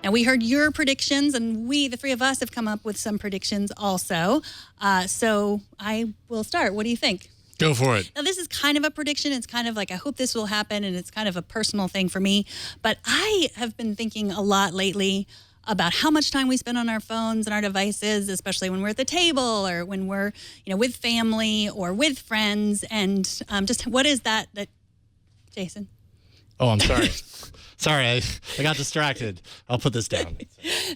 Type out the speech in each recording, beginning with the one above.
Now, we heard your predictions, and we, the three of us, have come up with some predictions also. So I will start. What do you think? Go for it. Now, this is kind of a prediction. It's kind of like, I hope this will happen, and it's kind of a personal thing for me. But I have been thinking a lot lately about how much time we spend on our phones and our devices, especially when we're at the table or when we're, with family or with friends. And just what is that, Jason? Oh, I'm sorry. Sorry, I got distracted. I'll put this down.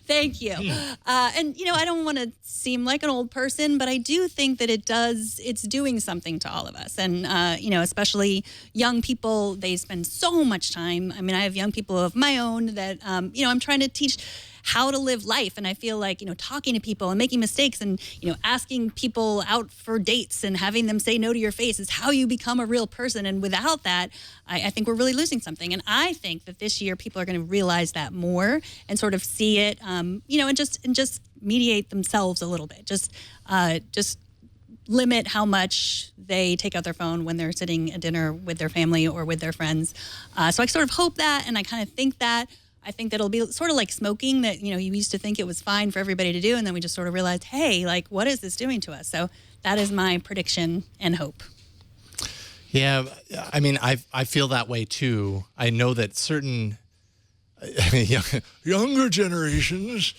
Thank you. And, I don't want to seem like an old person, but I do think that it's doing something to all of us. And, especially young people, they spend so much time. I mean, I have young people of my own that, I'm trying to teach how to live life. And I feel like, talking to people and making mistakes and, asking people out for dates and having them say no to your face is how you become a real person. And without that, I think we're really losing something. And I think that this year people are going to realize that more and sort of see it, and just mediate themselves a little bit. Just limit how much they take out their phone when they're sitting at dinner with their family or with their friends. So I sort of hope that, and I kind of think that. I think that it'll be sort of like smoking that, you used to think it was fine for everybody to do. And then we just sort of realized, hey, like, what is this doing to us? So that is my prediction and hope. Yeah, I mean, I feel that way too. I know that certain younger generations,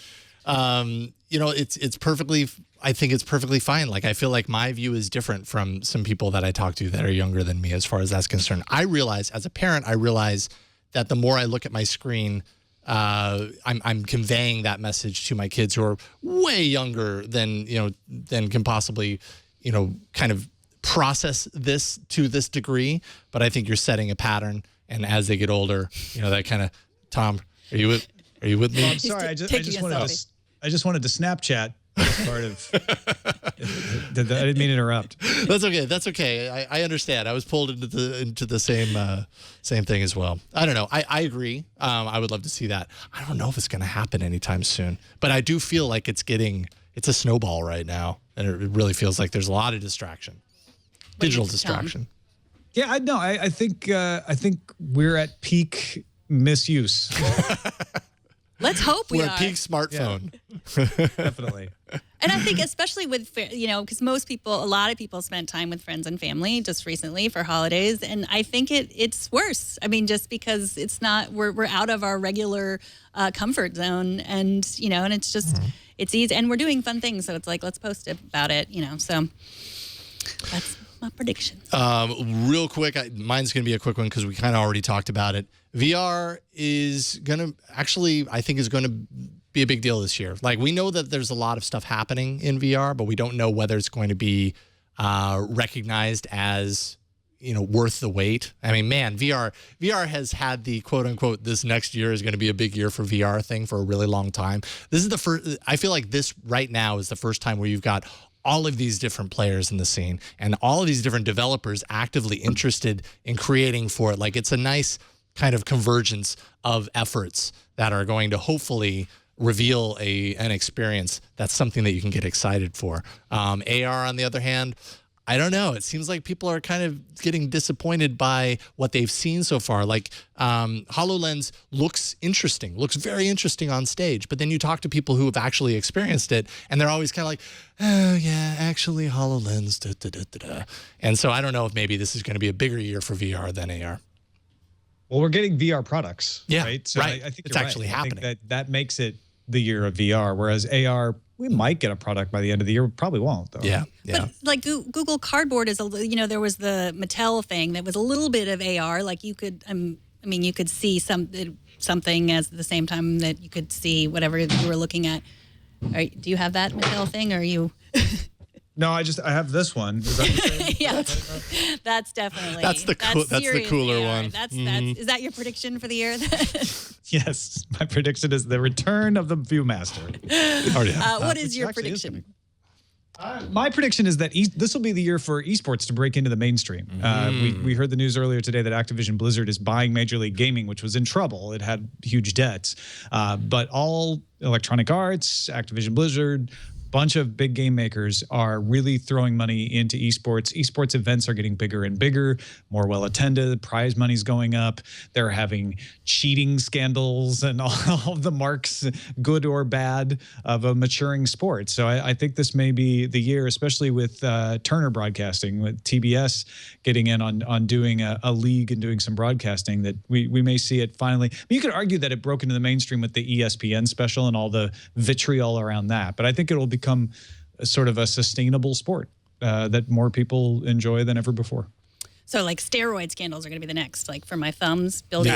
it's perfectly, I think it's perfectly fine. Like, I feel like my view is different from some people that I talk to that are younger than me as far as that's concerned. I realize, as a parent, that the more I look at my screen, I'm conveying that message to my kids who are way younger than can possibly, kind of process this to this degree. But I think you're setting a pattern, and as they get older, that kind of. Tom, are you with me? Oh, I'm sorry, I just wanted to Snapchat. Part of. I didn't mean to interrupt. That's okay. That's okay. I understand. I was pulled into the same thing as well. I don't know. I agree. I would love to see that. I don't know if it's going to happen anytime soon, but I do feel like it's a snowball right now, and it really feels like there's a lot of distraction, digital distraction. Yeah, I think we're at peak misuse. Let's hope we We're are. at peak smartphone. Yeah. Definitely. And I think especially with, because a lot of people spent time with friends and family just recently for holidays. And I think it's worse. I mean, just because it's not, we're out of our regular comfort zone and, and it's just, it's easy. And we're doing fun things. So it's like, let's post about it, so that's my prediction. Real quick, mine's going to be a quick one because we kind of already talked about it. VR is going to I think is going to be a big deal this year. Like, we know that there's a lot of stuff happening in VR, but we don't know whether it's going to be recognized as, worth the wait. I mean, man, VR has had the quote unquote, this next year is going to be a big year for VR thing for a really long time. This is the first, I feel like this right now is the first time where you've got all of these different players in the scene and all of these different developers actively interested in creating for it. Like, it's a nice kind of convergence of efforts that are going to hopefully reveal an experience that's something that you can get excited for. AR, on the other hand, I don't know. It seems like people are kind of getting disappointed by what they've seen so far. Like, HoloLens looks very interesting on stage. But then you talk to people who have actually experienced it, and they're always kind of like, oh, yeah, actually, HoloLens, da, da, da, da, da. And so I don't know if maybe this is going to be a bigger year for VR than AR. Well, we're getting VR products, yeah, right? So right. I think it's actually happening. I think that makes it the year of VR, whereas AR, we might get a product by the end of the year. We probably won't, though. Yeah, yeah. But like Google Cardboard is there was the Mattel thing that was a little bit of AR. Like, you could, you could see something as the same time that you could see whatever you were looking at. Do you have that Mattel thing, or are you? No, I have this one. Is that the same? Yeah, that's definitely that's the cooler one. Is that your prediction for the year? Yes, my prediction is the return of the Viewmaster. Oh, yeah. What is your prediction? My prediction is that this will be the year for esports to break into the mainstream. We heard the news earlier today that Activision Blizzard is buying Major League Gaming, which was in trouble. It had huge debts. But all Electronic Arts, Activision Blizzard, bunch of big game makers are really throwing money into esports. Esports events are getting bigger and bigger, more well attended. Prize money's going up. They're having cheating scandals and all of the marks, good or bad, of a maturing sport. So I think this may be the year, especially with Turner Broadcasting, with TBS getting in on doing a league and doing some broadcasting, that we may see it finally. You could argue that it broke into the mainstream with the ESPN special and all the vitriol around that, but I think it will become sort of a sustainable sport that more people enjoy than ever before. So like steroid scandals are going to be the next, like for my thumbs, building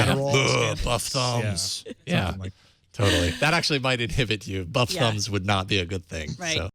Buff thumbs. Yeah. Like Totally. That actually might inhibit you. Buff thumbs would not be a good thing. Right. So